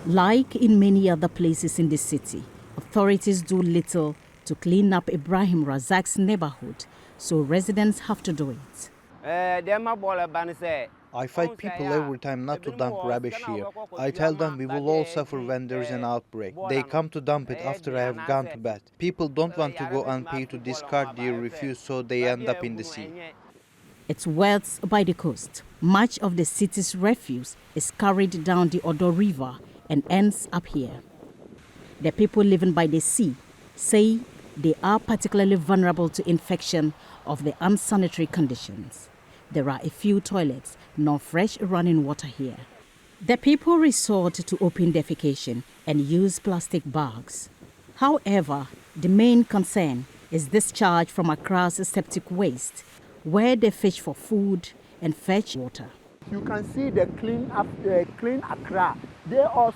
Like in many other places in the city, authorities do little to clean up Ibrahim Razak's neighborhood, so residents have to do it. I fight people every time not to dump rubbish here. I tell them we will all suffer when there is an outbreak. They come to dump it after I have gone to bed. People don't want to go unpaid to discard their refuse, so they end up in the sea. It's worse by the coast. Much of the city's refuse is carried down the Odo River and ends up here. The people living by the sea say they are particularly vulnerable to infection of the unsanitary conditions. There are a few toilets, no fresh running water here. The people resort to open defecation and use plastic bags. However, the main concern is discharge from Accra's septic waste, where they fish for food and fetch water. You can see the clean Accra. They are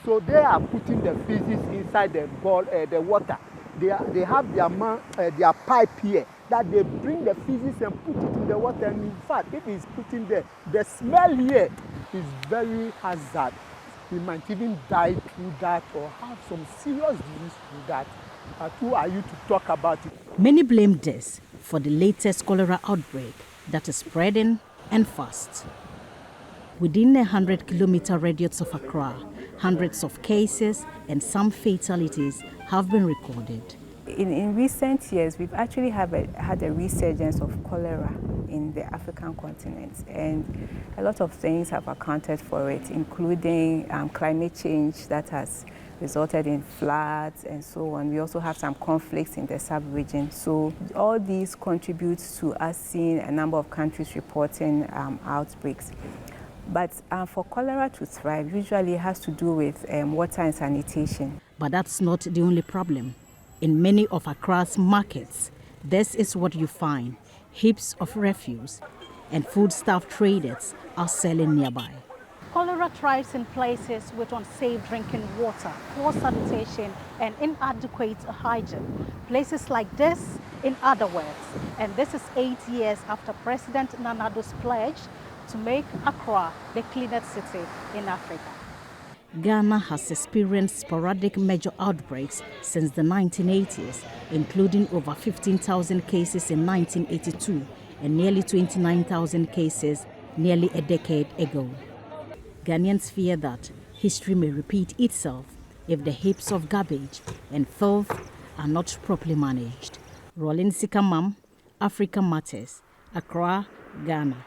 putting the feces inside the water. They have their pipe here that they bring the feces and put it in the water. And in fact, if it's put in there, the smell here is very hazard. You might even die through that or have some serious disease through that. Who are you to talk about it? Many blame this for the latest cholera outbreak that is spreading and fast. Within a 100-kilometer radius of Accra, hundreds of cases and some fatalities have been recorded. In recent years, we've actually had a resurgence of cholera in the African continent, and a lot of things have accounted for it, including climate change that has resulted in floods and so on. We also have some conflicts in the sub-region. So all these contribute to us seeing a number of countries reporting outbreaks. But for cholera to thrive, usually it has to do with water and sanitation. But that's not the only problem. In many of Accra's markets, this is what you find. Heaps of refuse and foodstuff traders are selling nearby. Cholera thrives in places with unsafe drinking water, poor sanitation and inadequate hygiene. Places like this, in other words. And this is 8 years after President Nana Addo's pledge to make Accra the cleanest city in Africa. Ghana has experienced sporadic major outbreaks since the 1980s, including over 15,000 cases in 1982 and nearly 29,000 cases nearly a decade ago. Ghanaians fear that history may repeat itself if the heaps of garbage and filth are not properly managed. Rollin Sikamam, Africa Matters, Accra, Ghana.